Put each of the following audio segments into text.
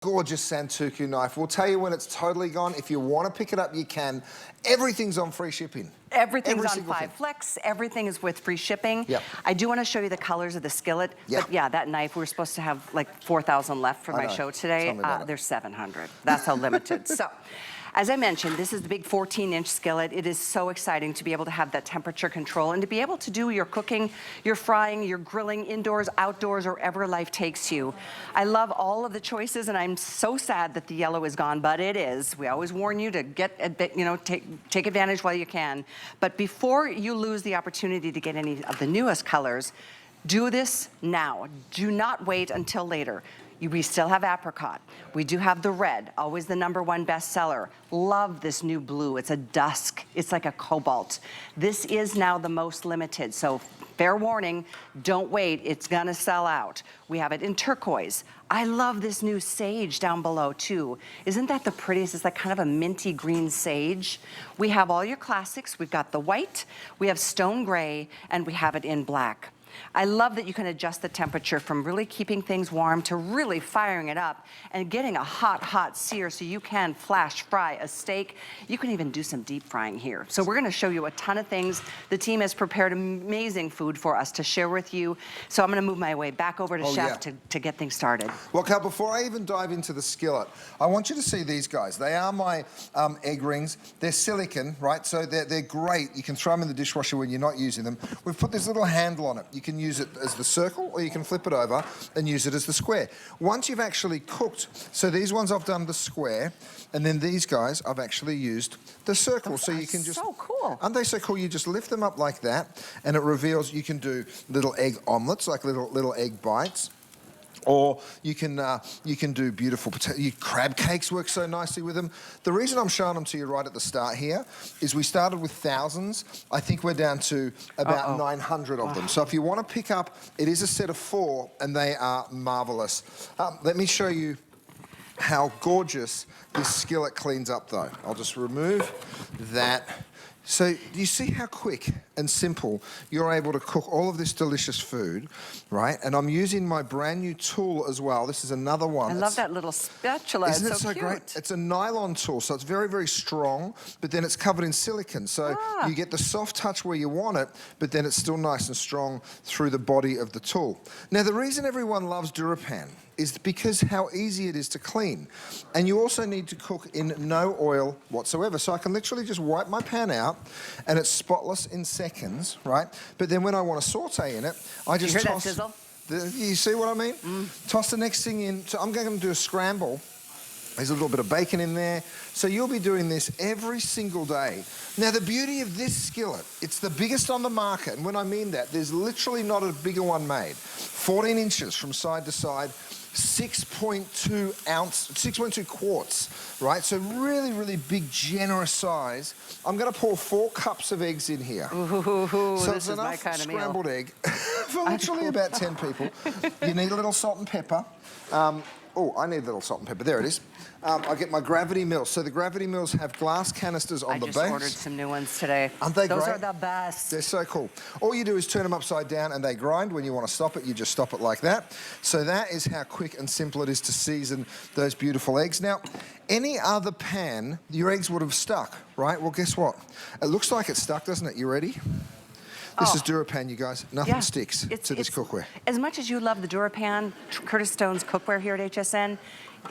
Gorgeous Santoku knife. We'll tell you when it's totally gone. If you want to pick it up, you can. Everything's on free shipping. Everything's on 5 Flex. Everything is with free shipping. Yep. I do want to show you the colors of the skillet. Yeah. But yeah, that knife, we're supposed to have like 4,000 left for my show today. There's 700. That's how limited. So, as I mentioned, this is the big 14-inch skillet. It is so exciting to be able to have that temperature control and to be able to do your cooking, your frying, your grilling, indoors, outdoors, or wherever life takes you. I love all of the choices, and I'm so sad that the yellow is gone, but it is. We always warn you to get a bit, take advantage while you can. But before you lose the opportunity to get any of the newest colors, do this now. Do not wait until later. We still have apricot. We do have the red, always the #1 bestseller. Love this new blue. It's a dusk. It's like a cobalt. This is now the most limited, so fair warning, don't wait. It's gonna sell out. We have it in turquoise. I love this new sage down below too. Isn't that the prettiest? It's like kind of a minty green sage. We have all your classics. We've got the white, we have stone gray, and we have it in black. I love that you can adjust the temperature from really keeping things warm to really firing it up and getting a hot, hot sear so you can flash fry a steak. You can even do some deep frying here. So we're gonna show you a ton of things. The team has prepared amazing food for us to share with you. So I'm gonna move my way back over to Chef to get things started. Well, Cal, before I even dive into the skillet, I want you to see these guys. They are my egg rings. They're silicone, right? So they're great. You can throw them in the dishwasher when you're not using them. We've put this little handle on it. You can use it as the circle, or you can flip it over and use it as the square. Once you've actually cooked, so these ones I've done the square, and then these guys I've actually used the circle. So you can just, so cool. Aren't they so cool? You just lift them up like that, and it reveals, you can do little egg omelets, like little egg bites. Or you can do beautiful crab cakes work so nicely with them. The reason I'm showing them to you right at the start here is we started with thousands. I think we're down to about 900 of them. So if you want to pick up, it is a set of 4, and they are marvelous. Let me show you how gorgeous this skillet cleans up though. I'll just remove that. So do you see how quick and simple you're able to cook all of this delicious food, right? And I'm using my brand new tool as well. This is another one. I love that little spatula. Isn't it so cute. great? It's a nylon tool, so it's very, very strong, but then it's covered in silicone. So you get the soft touch where you want it, but then it's still nice and strong through the body of the tool. Now, the reason everyone loves DuraPan is because how easy it is to clean. And you also need to cook in no oil whatsoever. So I can literally just wipe my pan out, and it's spotless in seconds, right? But then when I want to saute in it, I just toss. That sizzle? You see what I mean? Toss the next thing in. So I'm going to do a scramble. There's a little bit of bacon in there. So you'll be doing this every single day. Now, the beauty of this skillet, it's the biggest on the market. And when I mean that, there's literally not a bigger one made. 14 inches from side to side. 6.2 quarts, right? So really, really big, generous size. I'm going to pour 4 cups of eggs in here. Ooh, so this is my kind of meal. Scrambled egg for literally about 10 people. You need a little salt and pepper. Oh, I need a little salt and pepper. There it is. I get my gravity mills. So the gravity mills have glass canisters on the base. I just ordered some new ones today. Aren't they great? Those are the best. They're so cool. All you do is turn them upside down and they grind. When you want to stop it, you just stop it like that. So that is how quick and simple it is to season those beautiful eggs. Now, any other pan, your eggs would have stuck, right? Well, guess what? It looks like it's stuck, doesn't it? You ready? This is DuraPan, you guys. Nothing sticks to this cookware. As much as you love the DuraPan, Curtis Stone's cookware here at HSN,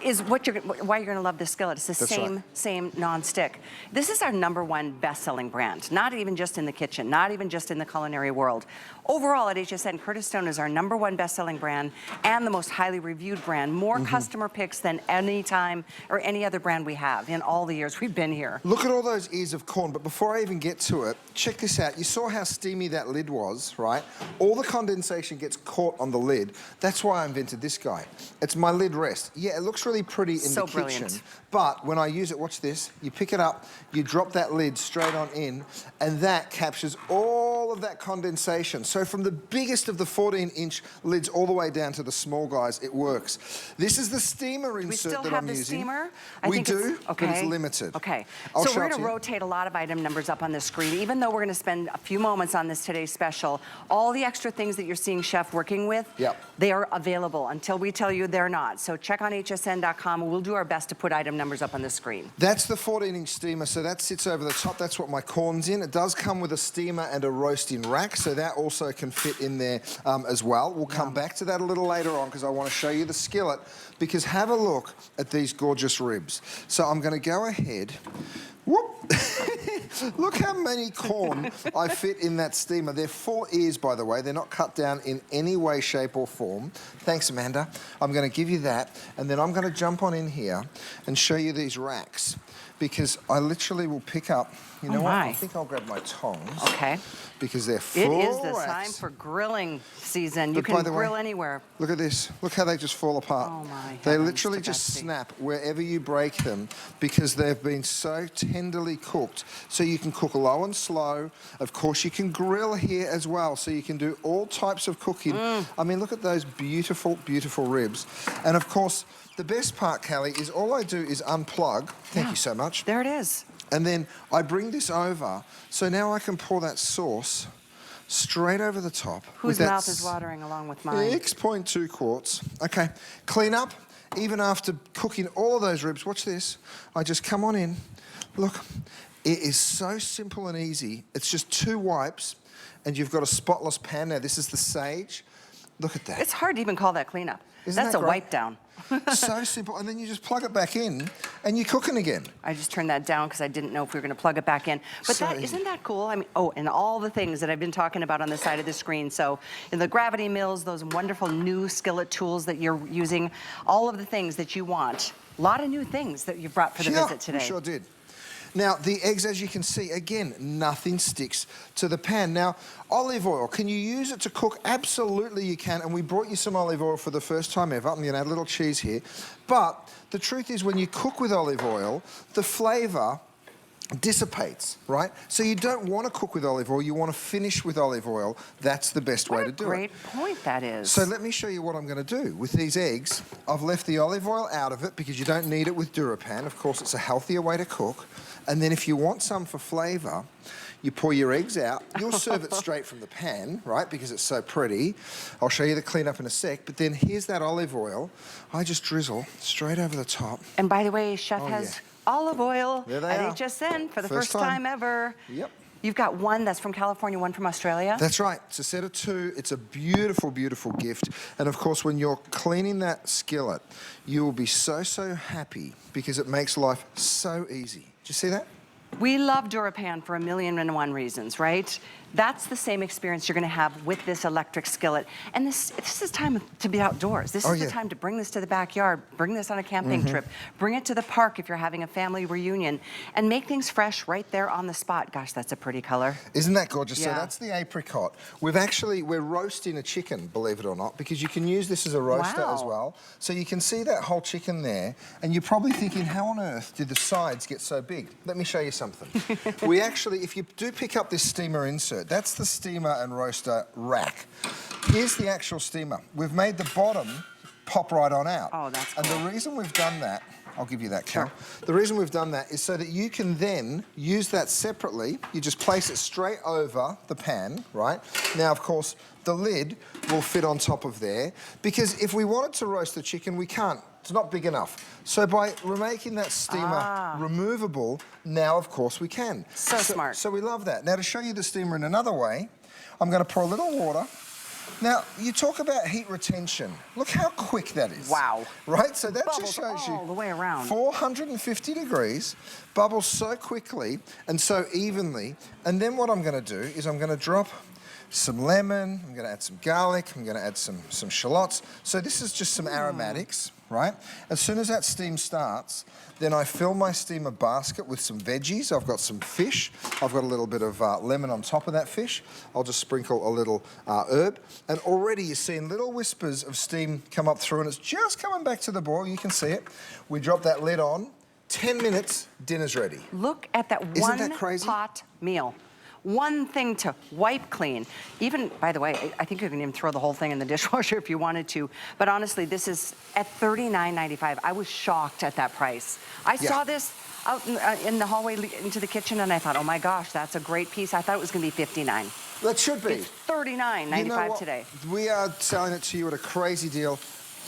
is why you're gonna love this skillet. It's the same non-stick. This is our #1 best-selling brand, not even just in the kitchen, not even just in the culinary world. Overall at HSN, Curtis Stone is our #1 best-selling brand and the most highly reviewed brand. More customer picks than any time or any other brand we have in all the years we've been here. Look at all those ears of corn, but before I even get to it, check this out. You saw how steamy that lid was, right? All the condensation gets caught on the lid. That's why I invented this guy. It's my lid rest. Yeah, it looks really pretty in the kitchen, but when I use it, watch this, you pick it up, you drop that lid straight on in, and that captures all of that condensation. So from the biggest of the 14-inch lids all the way down to the small guys, it works. This is the steamer insert that I'm using. Steamer? We do, but it's limited. Okay, so we're gonna rotate a lot of item numbers up on the screen. Even though we're gonna spend a few moments on this today's special, all the extra things that you're seeing Chef working with, they are available until we tell you they're not. So check on HSN hsn.com. We'll do our best to put item numbers up on the screen. That's the 14-inch steamer, so that sits over the top. That's what my corn's in. It does come with a steamer and a roasting rack, so that also can fit in there as well. We'll come back to that a little later on because I want to show you the skillet, because have a look at these gorgeous ribs. So I'm going to go ahead. Whoop! Look how many corn I fit in that steamer. They're full ears, by the way. They're not cut down in any way, shape, or form. Thanks, Amanda. I'm going to give you that, and then I'm going to jump on in here and show you these racks, because I literally will pick up, you know what? I think I'll grab my tongs. Okay. Because they're full It is the racks. time for grilling season. You can grill anywhere. Look at this. Look how they just fall apart. Oh my They heavens literally to just Betsy. snap wherever you break them, because they've been so tenderly cooked. So you can cook low and slow. Of course, you can grill here as well, so you can do all types of cooking. I mean, look at those beautiful, beautiful ribs. And of course, the best part, Callie, is all I do is unplug. Thank you so much. There it is. And then I bring this over, so now I can pour that sauce straight over the top. Whose mouth is watering along with mine? 6.2 quarts. Okay, clean up. Even after cooking all of those ribs, watch this. I just come on in. Look, it is so simple and easy. It's just 2 wipes, and you've got a spotless pan. Now, this is the Sage. Look at that. It's hard to even call that cleanup. That's a wipe down. So simple. And then you just plug it back in, and you're cooking again. I just turned that down because I didn't know if we were going to plug it back in. But So isn't that cool? I mean, oh, and all the things that I've been talking about on the side of the screen. So in the gravity mills, those wonderful new skillet tools that you're using, all of the things that you want. A lot of new things that you've brought for the visit today. We sure did. Now, the eggs, as you can see, again, nothing sticks to the pan. Now, olive oil, can you use it to cook? Absolutely you can, and we brought you some olive oil for the first time ever. I'm going to add a little cheese here. But the truth is, when you cook with olive oil, the flavour dissipates, right? So you don't want to cook with olive oil, you want to finish with olive oil. That's the best way to do it. What a great point that is. So let me show you what I'm going to do. With these eggs, I've left the olive oil out of it because you don't need it with DuraPan. Of course, it's a healthier way to cook. And then if you want some for flavour, you pour your eggs out. You'll serve it straight from the pan, right, because it's so pretty. I'll show you the cleanup in a sec. But then here's that olive oil. I just drizzle straight over the top. And by the way, Chef has olive oil There they at are. HSN for the first time ever. Yep. You've got one that's from California, one from Australia. That's right. It's a set of 2. It's a beautiful, beautiful gift. And of course, when you're cleaning that skillet, you will be so, so happy because it makes life so easy. Did you see that? We love DuraPan for 1,000,001 reasons, right? That's the same experience you're going to have with this electric skillet. And this is time to be outdoors. This is the time to bring this to the backyard, bring this on a camping trip, bring it to the park if you're having a family reunion, and make things fresh right there on the spot. Gosh, that's a pretty color. Isn't that gorgeous? Yeah. So that's the apricot. We're roasting a chicken, believe it or not, because you can use this as a roaster as well. So you can see that whole chicken there, and you're probably thinking, how on earth did the sides get so big? Let me show you something. We actually, if you do pick up this steamer insert, that's the steamer and roaster rack. Here's the actual steamer. We've made the bottom pop right on out. Oh, that's cool. And the reason we've done that, I'll give you that, Cal. The reason we've done that is so that you can then use that separately. You just place it straight over the pan, right? Now, of course, the lid will fit on top of there, because if we wanted to roast the chicken, we can't. It's not big enough. So by making that steamer removable, now, of course, we can. So smart. So we love that. Now, to show you the steamer in another way, I'm going to pour a little water. Now, you talk about heat retention. Look how quick that is. Wow. Right? So that Bubbles just shows you all the way around. 450 degrees, bubbles so quickly and so evenly. And then what I'm going to do is I'm going to drop some lemon, I'm going to add some garlic, I'm going to add some shallots. So this is just some aromatics, right? As soon as that steam starts, then I fill my steamer basket with some veggies. I've got some fish. I've got a little bit of lemon on top of that fish. I'll just sprinkle a little herb. And already you're seeing little whispers of steam come up through, and it's just coming back to the boil. You can see it. We drop that lid on. 10 minutes, dinner's ready. Look at that Isn't one that crazy? pot meal. One thing to wipe clean. Even, by the way, I think you can even throw the whole thing in the dishwasher if you wanted to. But honestly, this is at $39.95. I was shocked at that price. I saw this out in the hallway into the kitchen, and I thought, oh my gosh, that's a great piece. I thought it was going to be $59. That should be. It's $39.95 today. We are selling it to you at a crazy deal.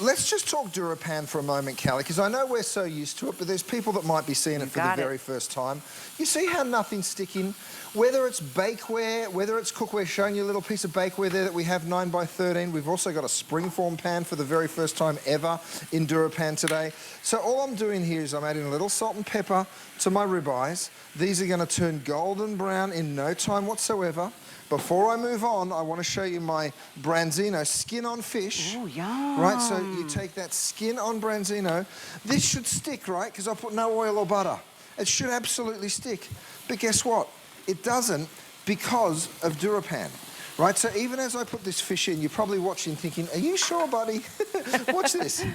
let's just talk DuraPan for a moment, Callie, because I know we're so used to it, but there's people that might be seeing it for the very first time. You see how nothing's sticking? Whether it's bakeware, whether it's cookware, showing you a little piece of bakeware there that we have 9x13. We've also got a springform pan for the very first time ever in DuraPan today. So all I'm doing here is I'm adding a little salt and pepper to my ribeyes. These are going to turn golden brown in no time whatsoever. Before I move on, I want to show you my branzino skin-on fish. Oh, yum. Right, so you take that skin-on branzino. This should stick, right, because I put no oil or butter. It should absolutely stick. But guess what? It doesn't because of DuraPan. Right, so even as I put this fish in, you're probably watching thinking, are you sure, buddy? Watch this.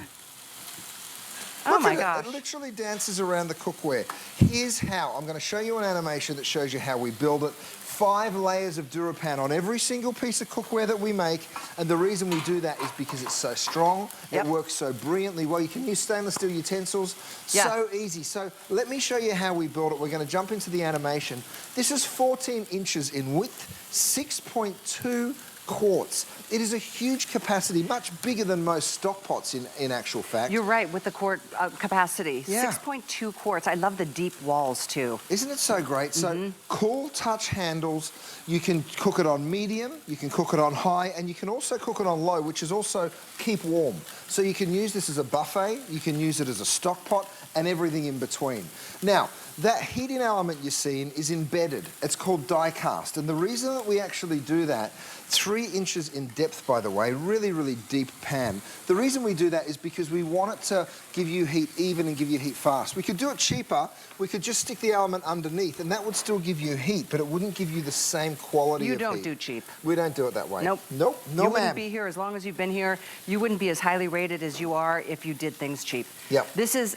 Oh my gosh. It literally dances around the cookware. Here's how. I'm going to show you an animation that shows you how we build it. 5 layers of DuraPan on every single piece of cookware that we make, and the reason we do that is because it's so strong, it works so brilliantly well. You can use stainless steel utensils, so easy. So let me show you how we build it. We're going to jump into the animation. This is 14 inches in width, 6.2 quarts. It is a huge capacity, much bigger than most stock pots in actual fact. You're right, with the quart capacity. 6.2 quarts. I love the deep walls too. Isn't it so great? So cool touch handles. You can cook it on medium, you can cook it on high, and you can also cook it on low, which is also keep warm. So you can use this as a buffet, you can use it as a stock pot, and everything in between. Now, that heating element you're seeing is embedded. It's called diecast. And the reason that we actually do that, 3 inches in depth, by the way, really, really deep pan. The reason we do that is because we want it to give you heat even and give you heat fast. We could do it cheaper. We could just stick the element underneath, and that would still give you heat, but it wouldn't give you the same quality of heat. You don't do cheap. We don't do it that way. Nope. Nope. No, you wouldn't be here as long as you've been here. You wouldn't be as highly rated as you are if you did things cheap. Yep. This is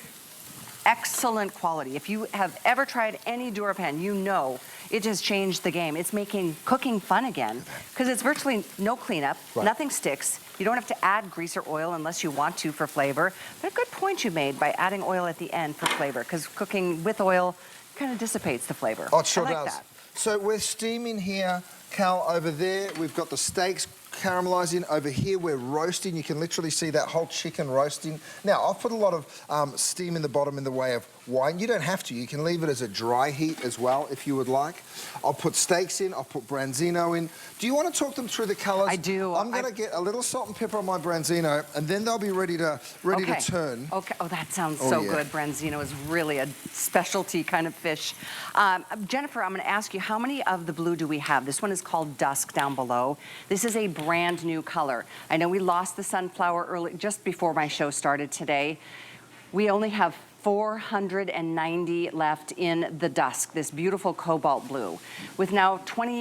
excellent quality. If you have ever tried any DuraPan, you know it has changed the game. It's making cooking fun again because it's virtually no cleanup, nothing sticks. You don't have to add grease or oil unless you want to for flavor. But a good point you made by adding oil at the end for flavor, because cooking with oil kind of dissipates the flavor. Oh, it sure I like does. That. So we're steaming here, Cal, over there. We've got the steaks caramelizing. Over here, we're roasting. You can literally see that whole chicken roasting. Now, I've put a lot of steam in the bottom in the way of wine. You don't have to. You can leave it as a dry heat as well, if you would like. I'll put steaks in. I'll put branzino in. Do you want to talk them through the colors? I do. I'm going to get a little salt and pepper on my branzino, and then they'll be ready to turn. Okay. Oh, that sounds so good. Branzino is really a specialty kind of fish. Jennifer, I'm going to ask you, how many of the blue do we have? This one is called Dusk down below. This is a brand new color. I know we lost the sunflower early, just before my show started today. We only have 490 left in the Dusk, this beautiful cobalt blue. With now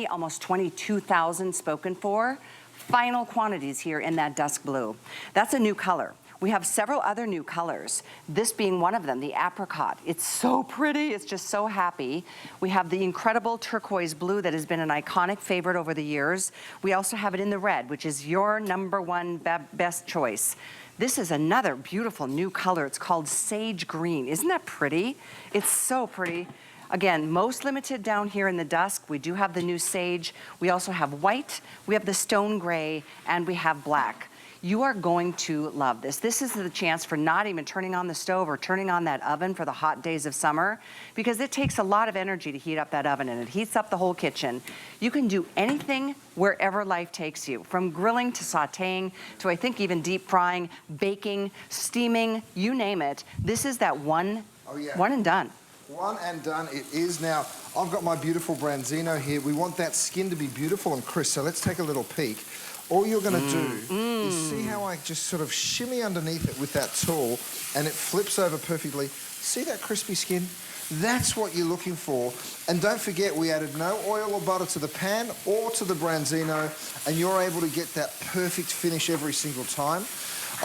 almost 22,000 spoken for, final quantities here in that Dusk blue. That's a new color. We have several other new colors, this being one of them, the apricot. It's so pretty, it's just so happy. We have the incredible turquoise blue that has been an iconic favorite over the years. We also have it in the red, which is your #1 best choice. This is another beautiful new color. It's called sage green. Isn't that pretty? It's so pretty. Again, most limited down here in the Dusk. We do have the new sage. We also have white, we have the stone gray, and we have black. You are going to love this. This is the chance for not even turning on the stove or turning on that oven for the hot days of summer, because it takes a lot of energy to heat up that oven, and it heats up the whole kitchen. You can do anything wherever life takes you, from grilling to sauteing to, I think, even deep frying, baking, steaming, you name it. This is that one and done. One and done it is. Now, I've got my beautiful branzino here. We want that skin to be beautiful and crisp, so let's take a little peek. All you're going to do is see how I just sort of shimmy underneath it with that tool, and it flips over perfectly. See that crispy skin? That's what you're looking for. And don't forget, we added no oil or butter to the pan or to the branzino, and you're able to get that perfect finish every single time.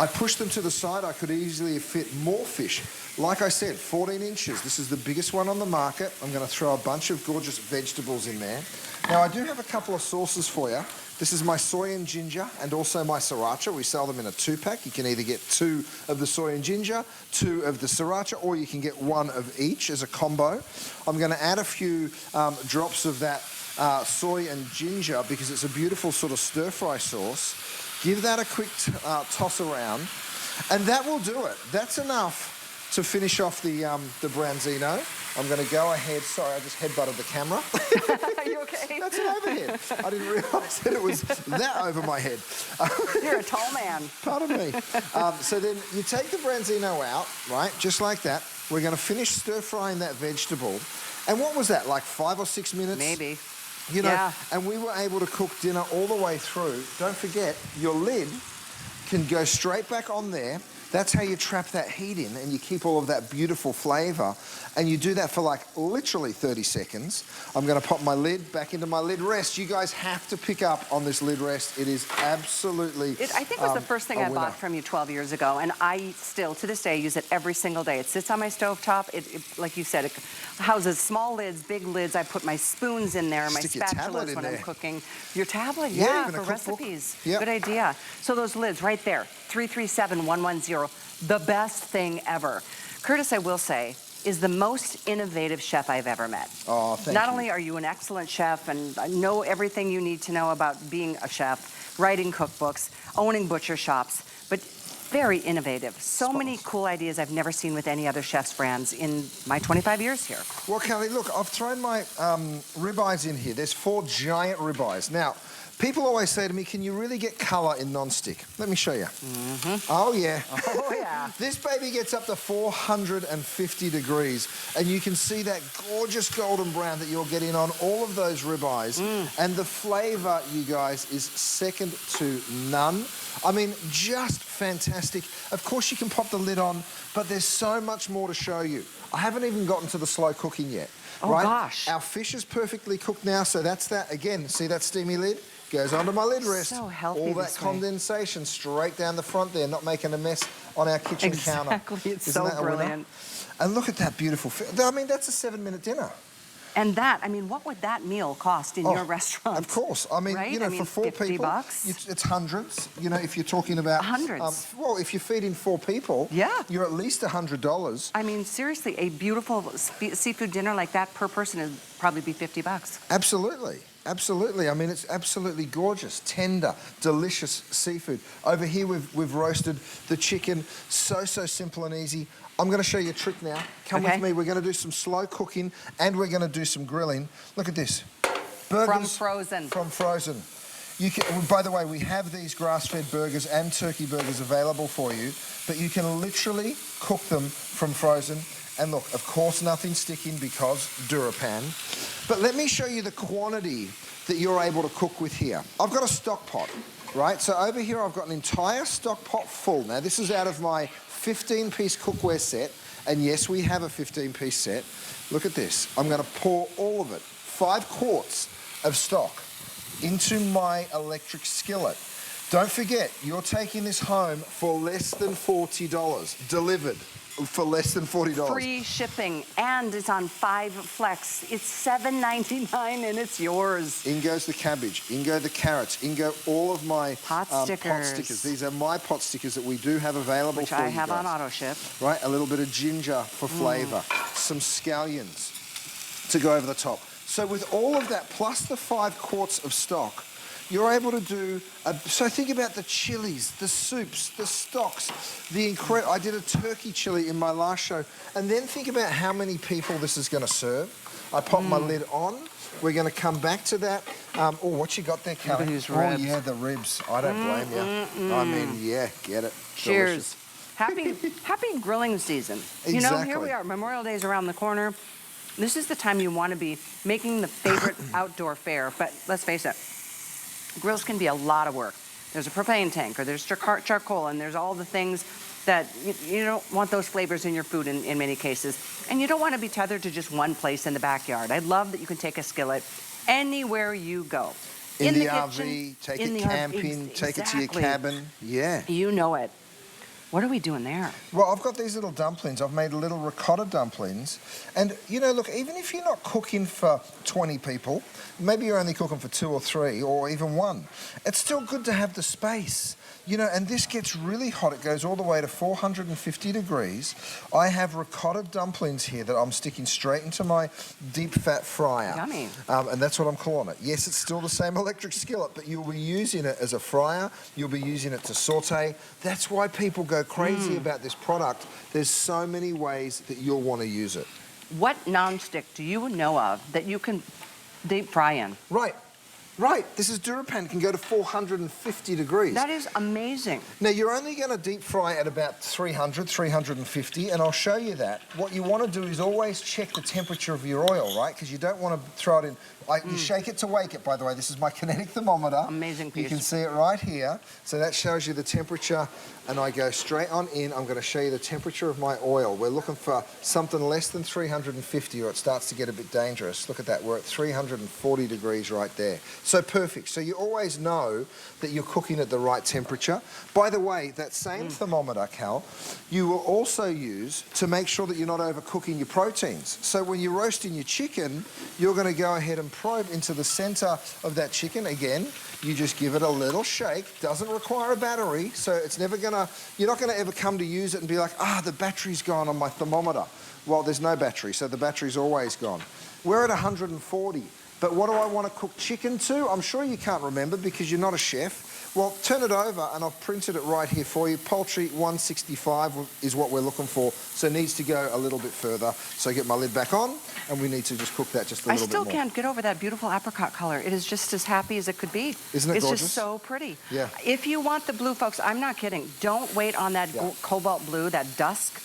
I pushed them to the side. I could easily fit more fish. Like I said, 14 inches. This is the biggest one on the market. I'm going to throw a bunch of gorgeous vegetables in there. Now, I do have a couple of sauces for you. This is my soy and ginger and also my sriracha. We sell them in a 2-pack. You can either get 2 of the soy and ginger, 2 of the sriracha, or you can get 1 of each as a combo. I'm going to add a few drops of that soy and ginger because it's a beautiful sort of stir-fry sauce. Give that a quick toss around. And that will do it. That's enough to finish off the branzino. I'm going to go ahead. Sorry, I just headbutted the camera. Are you okay? That's an overhead. I didn't realise that it was that over my head. You're a tall man. Pardon me. So then you take the branzino out, right, just like that. We're going to finish stir-frying that vegetable. And what was that, like 5 or 6 minutes? Maybe. You know, yeah. And we were able to cook dinner all the way through. Don't forget, your lid can go straight back on there. That's how you trap that heat in and you keep all of that beautiful flavour. And you do that for like literally 30 seconds. I'm going to pop my lid back into my lid rest. You guys have to pick up on this lid rest. It is absolutely I think it was the first thing I bought from you 12 years ago. And I still, to this day, use it every single day. It sits on my stovetop. It like you said, it houses small lids, big lids. I put my spoons in there, my spatulas when I'm cooking. Your tablet, yeah, for recipes. Yep. Good idea. So those lids right there, 337110, the best thing ever. Curtis, I will say, is the most innovative chef I've ever met. Oh, thank you. Not only are you an excellent chef and know everything you need to know about being a chef, writing cookbooks, owning butcher shops, but very innovative. So many cool ideas I've never seen with any other chef's brands in my 25 years here. Well, Kelly, look, I've thrown my ribeyes in here. There's 4 giant ribeyes. Now, people always say to me, can you really get colour in non-stick? Let me show you. Oh, yeah. Oh, yeah. This baby gets up to 450 degrees, and you can see that gorgeous golden brown that you're getting on all of those ribeyes. And the flavour, you guys, is second to none. I mean, just fantastic. Of course, you can pop the lid on, but there's so much more to show you. I haven't even gotten to the slow cooking yet. Oh, right? gosh. Our fish is perfectly cooked now, so that's that. Again, see that steamy lid? Goes onto my lid rest. So healthy. All that condensation straight down the front there, not making a mess on our kitchen counter. Exactly, it's Isn't so brilliant. And look at that beautiful fish. I mean, that's a 7-minute dinner. And that, I mean, what would that meal cost in your restaurant? Of course. I mean, right? you know, for 4 people, $50? it's hundreds. You know, if you're talking about... Hundreds. Well, if you're feeding 4 people, you're at least $100. I mean, seriously, a beautiful seafood dinner like that per person would probably be $50. Absolutely. Absolutely. I mean, it's absolutely gorgeous, tender, delicious seafood. Over here, we've roasted the chicken. So simple and easy. I'm going to show you a trick now. Come with me. We're going to do some slow cooking and we're going to do some grilling. Look at this. Burgers. From frozen. From frozen. You can, by the way, we have these grass-fed burgers and turkey burgers available for you, but you can literally cook them from frozen. And look, of course, nothing sticking because DuraPan. But let me show you the quantity that you're able to cook with here. I've got a stock pot, right? So over here, I've got an entire stock pot full. Now, this is out of my 15-piece cookware set. And yes, we have a 15-piece set. Look at this. I'm going to pour all of it, 5 quarts of stock, into my electric skillet. Don't forget, you're taking this home for less than $40, delivered for less than $40. Free shipping, and it's on 5 flex. It's $7.99 and it's yours. In goes the cabbage, in go the carrots, in go all of my pot stickers. These are my pot stickers that we do have available which for I you have guys. on auto ship. Right, a little bit of ginger for flavour, some scallions to go over the top. So with all of that, plus the 5 quarts of stock, you're able to do, so think about the chilies, the soups, the stocks, I did a turkey chili in my last show, and then think about how many people this is going to serve. I pop my lid on. We're going to come back to that. Oh, what you got there, Kelly? Ribs. Oh, yeah, the ribs. I don't blame you. I mean, yeah, get it. Cheers. Happy grilling season. Exactly. You know, here we are. Memorial Day's around the corner. This is the time you want to be making the favorite outdoor fare, but let's face it, grills can be a lot of work. There's a propane tank, or there's charcoal, and there's all the things that you don't want those flavors in your food in many cases. And you don't want to be tethered to just one place in the backyard. I love that you can take a skillet anywhere you go. In the kitchen, RV, take it camping, take it to your cabin. Yeah. You know it. What are we doing there? Well, I've got these little dumplings. I've made little ricotta dumplings. And, you know, look, even if you're not cooking for 20 people, maybe you're only cooking for 2 or 3 or even 1, it's still good to have the space You know, and this gets really hot. It goes all the way to 450 degrees. I have ricotta dumplings here that I'm sticking straight into my deep fat fryer. Yummy. And that's what I'm calling it. Yes, it's still the same electric skillet, but you'll be using it as a fryer. You'll be using it to saute. That's why people go crazy about this product. There's so many ways that you'll want to use it. What nonstick do you know of that you can deep fry in? Right. Right, this is DuraPan, can go to 450 degrees. That is amazing. Now, you're only going to deep fry at about 300, 350, and I'll show you that. What you want to do is always check the temperature of your oil, right? Because you don't want to throw it in. You shake it to wake it, by the way. This is my kinetic thermometer. Amazing piece. You can see it right here. So that shows you the temperature, and I go straight on in. I'm going to show you the temperature of my oil. We're looking for something less than 350, or it starts to get a bit dangerous. Look at that. We're at 340 degrees right there. So perfect. So you always know that you're cooking at the right temperature. By the way, that same thermometer, Cal, you will also use to make sure that you're not overcooking your proteins. So when you're roasting your chicken, you're going to go ahead and probe into the center of that chicken. Again, you just give it a little shake. Doesn't require a battery, so it's never gonna, you're not gonna ever come to use it and be like, the battery's gone on my thermometer. Well, there's no battery, so the battery's always gone. We're at 140. But what do I want to cook chicken to? I'm sure you can't remember because you're not a chef. Well, turn it over and I've printed it right here for you. Poultry 165 is what we're looking for, so it needs to go a little bit further. So I get my lid back on and we need to just cook that just a little bit more. I still can't get over that beautiful apricot color. It is just as happy as it could be. Isn't it gorgeous? It's just so pretty. Yeah. If you want the blue, folks, I'm not kidding. Don't wait on that cobalt blue, that dusk.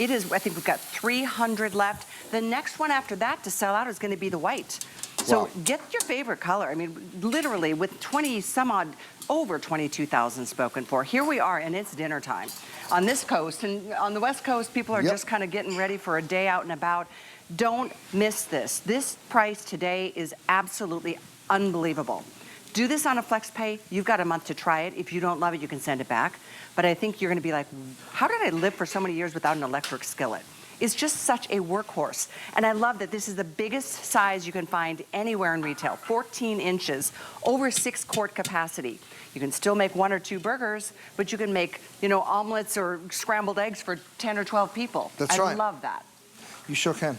It is, I think we've got 300 left. The next one after that to sell out is going to be the white. So get your favorite color. I mean, literally with 20 some odd, over 22,000 spoken for. Here we are, and it's dinner time on this coast. And on the West Coast, people are just kind of getting ready for a day out and about. Don't miss this. This price today is absolutely unbelievable. Do this on a flex pay. You've got a month to try it. If you don't love it, you can send it back. But I think you're going to be like, how did I live for so many years without an electric skillet? It's just such a workhorse. And I love that this is the biggest size you can find anywhere in retail, 14 inches, over 6-quart capacity. You can still make 1 or 2 burgers, but you can make, you know, omelets or scrambled eggs for 10 or 12 people. That's right. I love that. You sure can.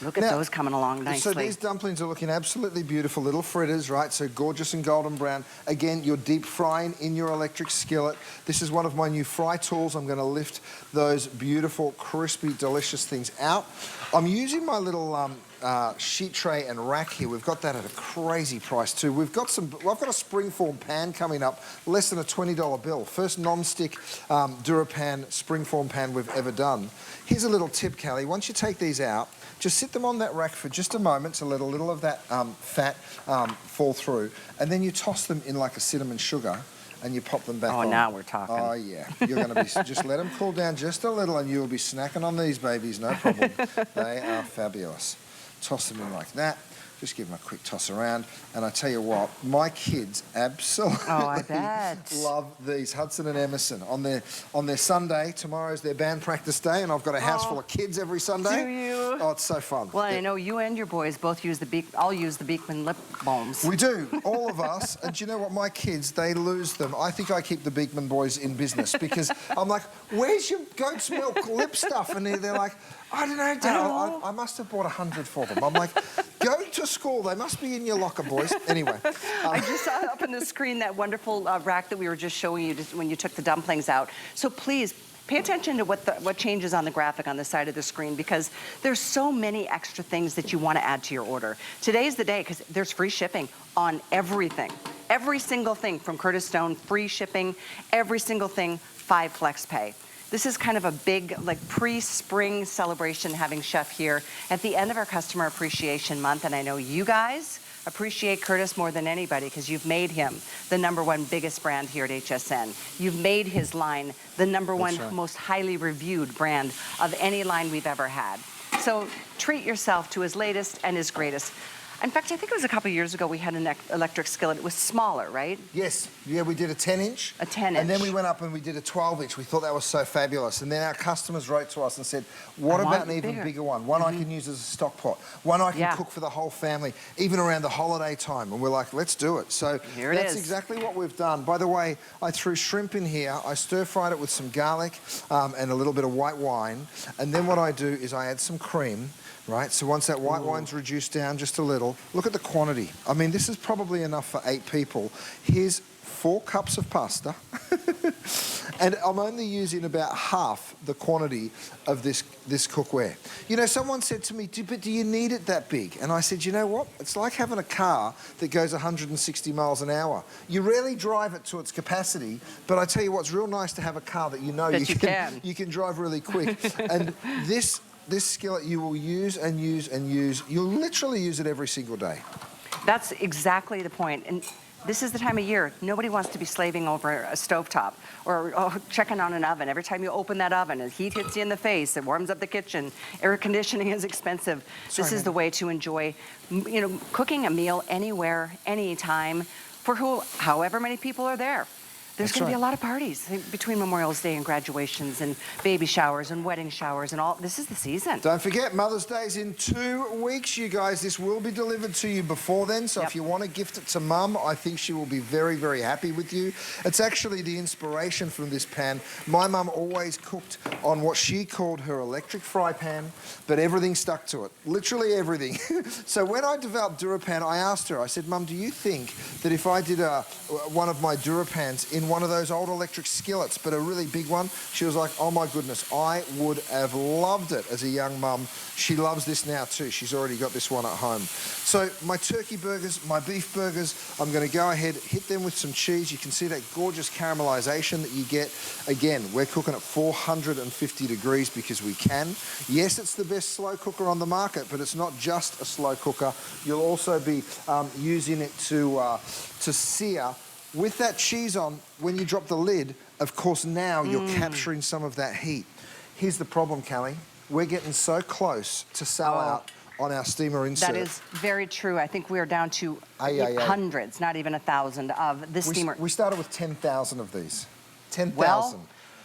Look at those coming along nicely. So these dumplings are looking absolutely beautiful, little fritters, right? So gorgeous and golden brown. Again, you're deep frying in your electric skillet. This is one of my new fry tools. I'm going to lift those beautiful, crispy, delicious things out. I'm using my little sheet tray and rack here. We've got that at a crazy price too. I've got a springform pan coming up, less than a $20 bill. First non-stick DuraPan springform pan we've ever done. Here's a little tip, Callie. Once you take these out, just sit them on that rack for just a moment to let a little of that fat fall through, and then you toss them in like a cinnamon sugar, and you pop them back on. Oh, now we're talking. Oh, yeah. You're going to be, just let them cool down just a little, and you'll be snacking on these babies, no problem. They are fabulous. Toss them in like that. Just give them a quick toss around. And I tell you what, my kids absolutely love these. Hudson and Emerson. On their Sunday, tomorrow's their band practice day, and I've got a house full of kids every Sunday. Do you? Oh, it's so fun. Well, I know you and your boys both use I'll use the Beekman lip balms. We do, all of us. And do you know what? My kids, they lose them. I think I keep the Beekman boys in business because I'm like, where's your goat's milk lip stuff? And they're like, I don't know, Dad. I must have bought 100 for them. I'm like, go to school. They must be in your locker, boys. Anyway. I just saw up on the screen that wonderful rack that we were just showing you when you took the dumplings out. So please, pay attention to what changes on the graphic on the side of the screen because there's so many extra things that you want to add to your order. Today's the day because there's free shipping on everything. Every single thing from Curtis Stone, free shipping. Every single thing, 5 flex pay. This is kind of a big, like, pre-spring celebration having Chef here at the end of our Customer Appreciation Month. And I know you guys appreciate Curtis more than anybody because you've made him the #1 biggest brand here at HSN. You've made his line the #1 most highly reviewed brand of any line we've ever had. So treat yourself to his latest and his greatest. In fact, I think it was a couple of years ago we had an electric skillet. It was smaller, right? Yes. Yeah, we did a 10-inch. A 10-inch. And then we went up and we did a 12-inch. We thought that was so fabulous. And then our customers wrote to us and said, what about an even bigger one? One I can use as a stock pot. One I can cook for the whole family, even around the holiday time. And we're like, let's do it. So that's exactly what we've done. By the way, I threw shrimp in here. I stir-fried it with some garlic and a little bit of white wine. And then what I do is I add some cream. Right, so once that white wine's reduced down just a little, look at the quantity. I mean, this is probably enough for 8 people. Here's 4 cups of pasta. And I'm only using about half the quantity of this cookware. You know, someone said to me, but do you need it that big? And I said, you know what? It's like having a car that goes 160 miles an hour. You rarely drive it to its capacity, but I tell you what's real nice to have a car that you know you can drive really quick. And this skillet you will use and use and use. You'll literally use it every single day. That's exactly the point. And this is the time of year. Nobody wants to be slaving over a stovetop or checking on an oven. Every time you open that oven, the heat hits you in the face. It warms up the kitchen. Air conditioning is expensive. This is the way to enjoy, you know, cooking a meal anywhere, anytime, for however many people are there. There's going to be a lot of parties between Memorial's Day and graduations and baby showers and wedding showers and all. This is the season. Don't forget, Mother's Day's in 2 weeks, you guys. This will be delivered to you before then, so if you want to gift it to Mum, I think she will be very, very happy with you. It's actually the inspiration from this pan. My mum always cooked on what she called her electric fry pan, but everything stuck to it. Literally everything. So when I developed DuraPan, I asked her, I said, Mum, do you think that if I did one of my DuraPans in one of those old electric skillets, but a really big one, she was like, oh my goodness, I would have loved it as a young mum. She loves this now too. She's already got this one at home. So my turkey burgers, my beef burgers, I'm going to go ahead, hit them with some cheese. You can see that gorgeous caramelization that you get. Again, we're cooking at 450 degrees because we can. Yes, it's the best slow cooker on the market, but it's not just a slow cooker. You'll also be using it to sear. With that cheese on, when you drop the lid, of course now you're capturing some of that heat. Here's the problem, Callie. We're getting so close to sell out on our steamer insert. That is very true. I think we are down to hundreds, not even 1,000 of this steamer. We started with 10,000 of these. 10,000. Well,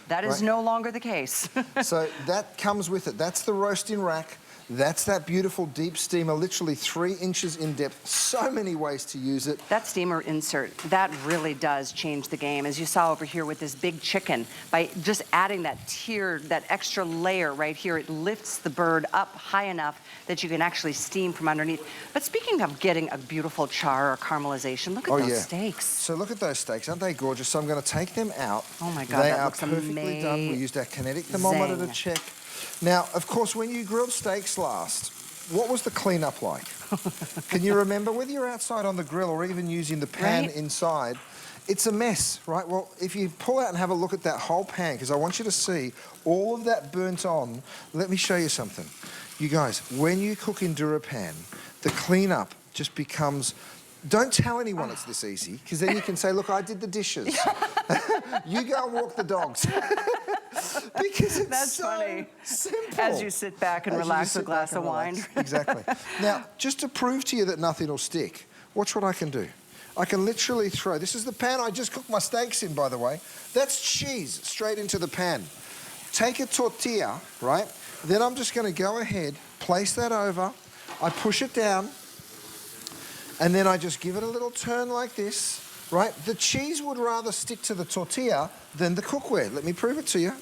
that is no longer the case. So that comes with it. That's the roasting rack. That's that beautiful deep steamer, literally 3 inches in depth. So many ways to use it. That steamer insert, that really does change the game. As you saw over here with this big chicken, by just adding that tiered, that extra layer right here, it lifts the bird up high enough that you can actually steam from underneath. But speaking of getting a beautiful char or caramelization, look at those steaks. So look at those steaks, aren't they gorgeous? So I'm going to take them out. Oh my God, that looks amazing. They are perfectly done. We used our kinetic thermometer to check. Now, of course, when you grilled steaks last, what was the cleanup like? Can you remember? Whether you're outside on the grill or even using the pan inside, it's a mess, right? Well, if you pull out and have a look at that whole pan, because I want you to see all of that burnt on, let me show you something. You guys, when you cook in DuraPan, the cleanup just becomes... Don't tell anyone it's this easy, because then you can say, look, I did the dishes. You go and walk the dogs. Because it's so simple. As you sit back and relax with a glass of wine. Exactly. Now, just to prove to you that nothing will stick, watch what I can do. I can literally throw, this is the pan I just cooked my steaks in, by the way. That's cheese straight into the pan. Take a tortilla, right? Then I'm just going to go ahead, place that over. I push it down. And then I just give it a little turn like this, right? The cheese would rather stick to the tortilla than the cookware. Let me prove it to you.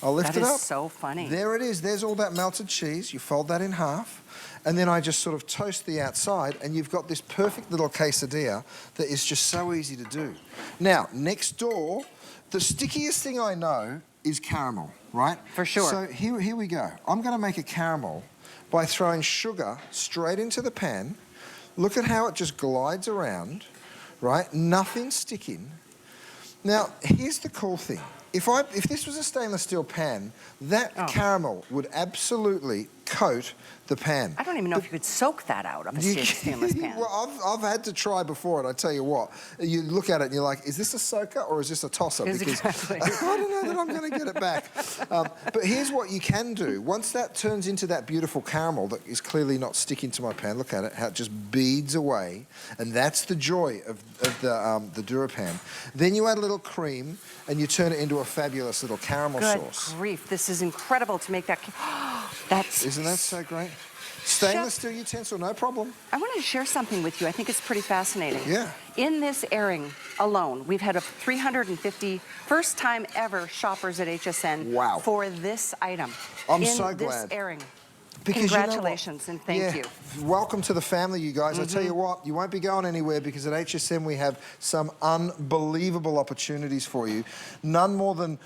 I'll lift it up. That is so funny. There it is. There's all that melted cheese. You fold that in half. And then I just sort of toast the outside, and you've got this perfect little quesadilla that is just so easy to do. Now, next door, the stickiest thing I know is caramel, right? For sure. So here we go. I'm going to make a caramel by throwing sugar straight into the pan. Look at how it just glides around, right? Nothing sticking. Now, here's the cool thing. If this was a stainless steel pan, that caramel would absolutely coat the pan. I don't even know if you could soak that out of a stainless pan. Well, I've had to try before, and I tell you what, you look at it and you're like, is this a soaker or is this a tosser? Because exactly. I don't know that I'm going to get it back. But here's what you can do. Once that turns into that beautiful caramel that is clearly not sticking to my pan, look at it, how it just beads away, and that's the joy of the DuraPan. Then you add a little cream, and you turn it into a fabulous little caramel sauce. Good grief, this is incredible to make that. Isn't that so great? Stainless steel utensil, no problem. I wanted to share something with you. I think it's pretty fascinating. Yeah. In this airing alone, we've had 350 first-time ever shoppers at HSN for this item. I'm so glad. In this airing. Because congratulations and thank you. Welcome to the family, you guys. I tell you what, you won't be going anywhere because at HSN we have some unbelievable opportunities for you. None more than,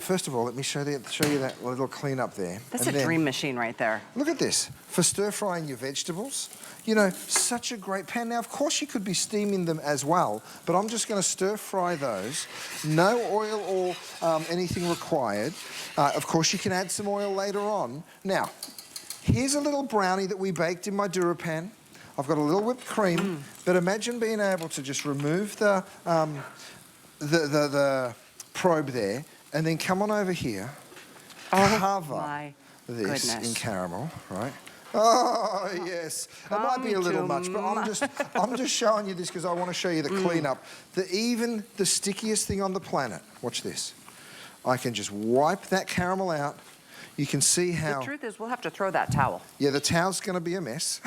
first of all, let me show you that little cleanup there. That's a dream machine right there. Look at this, for stir-frying your vegetables. You know, such a great pan. Now, of course, you could be steaming them as well, but I'm just going to stir-fry those. No oil or anything required. Of course, you can add some oil later on. Now, here's a little brownie that we baked in my DuraPan. I've got a little whipped cream, but imagine being able to just remove the probe there, and then come on over here, cover this in caramel, right? Oh, yes. It might be a little much, but I'm just showing you this because I want to show you the cleanup. Even the stickiest thing on the planet, watch this. I can just wipe that caramel out. You can see how... The truth is, we'll have to throw that towel. Yeah, the towel's going to be a mess.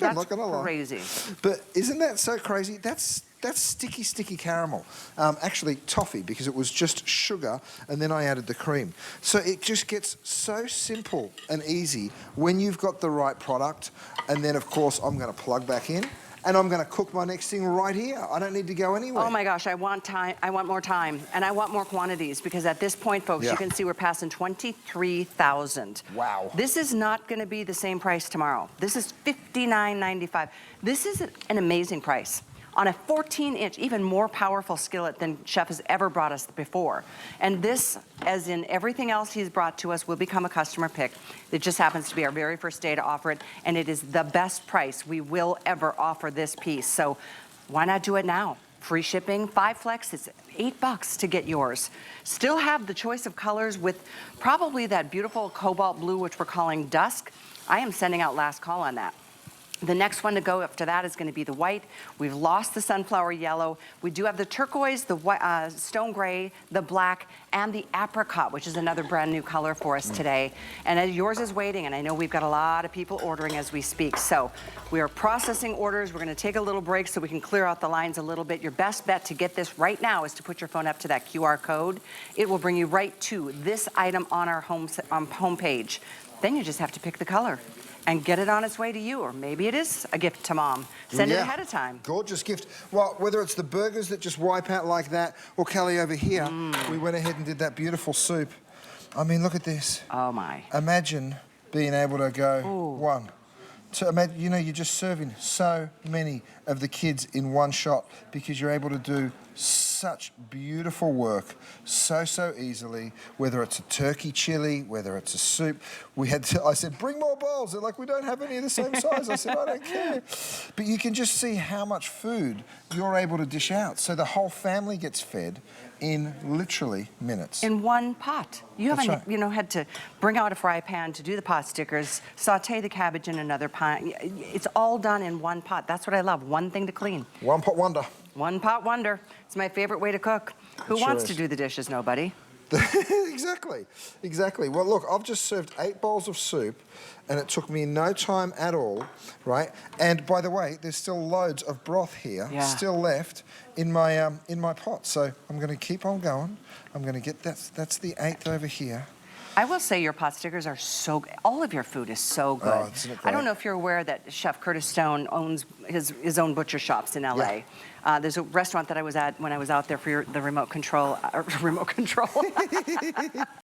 I'm not going to lie. Crazy. But isn't that so crazy? That's sticky caramel. Actually, toffee, because it was just sugar, and then I added the cream. So it just gets so simple and easy when you've got the right product. And then, of course, I'm going to plug back in, and I'm going to cook my next thing right here. I don't need to go anywhere. Oh my gosh, I want time. I want more time, and I want more quantities, because at this point, folks, you can see we're passing 23,000. Wow. This is not going to be the same price tomorrow. This is $59.95. This is an amazing price on a 14-inch, even more powerful skillet than Chef has ever brought us before. And this, as in everything else he's brought to us, will become a customer pick. It just happens to be our very first day to offer it, and it is the best price we will ever offer this piece. So why not do it now? Free shipping, 5 flex, it's $8 to get yours. Still have the choice of colors with probably that beautiful cobalt blue, which we're calling dusk. I am sending out last call on that. The next one to go after that is going to be the white. We've lost the sunflower yellow. We do have the turquoise, the white, stone gray, the black, and the apricot, which is another brand new color for us today. And as yours is waiting, and I know we've got a lot of people ordering as we speak. So we are processing orders. We're going to take a little break so we can clear out the lines a little bit. Your best bet to get this right now is to put your phone up to that QR code. It will bring you right to this item on our home page. Then you just have to pick the color and get it on its way to you, or maybe it is a gift to mom. Send it ahead of time. Gorgeous gift. Well, whether it's the burgers that just wipe out like that, or Kelly over here, we went ahead and did that beautiful soup. I mean, look at this. Oh my. Imagine being able to go one. So imagine, you know, you're just serving so many of the kids in one shot because you're able to do such beautiful work so easily, whether it's a turkey chili, whether it's a soup. I said, bring more bowls. They're like, we don't have any of the same size. I said, I don't care. But you can just see how much food you're able to dish out. So the whole family gets fed in literally minutes. In one pot. You haven't, had to bring out a fry pan to do the pot stickers, saute the cabbage in another pot. It's all done in one pot. That's what I love. One thing to clean. One pot wonder. One pot wonder. It's my favorite way to cook. Who wants to do the dishes? Nobody. Exactly. Well, look, I've just served 8 bowls of soup, and it took me no time at all, right? And by the way, there's still loads of broth here, still left in my pot. So I'm going to keep on going. I'm going to get that's the 8th over here. I will say your pot stickers are so good. All of your food is so good. Oh, isn't it great? I don't know if you're aware that Chef Curtis Stone owns his own butcher shops in LA. Yeah. There's a restaurant that I was at when I was out there for the remote control.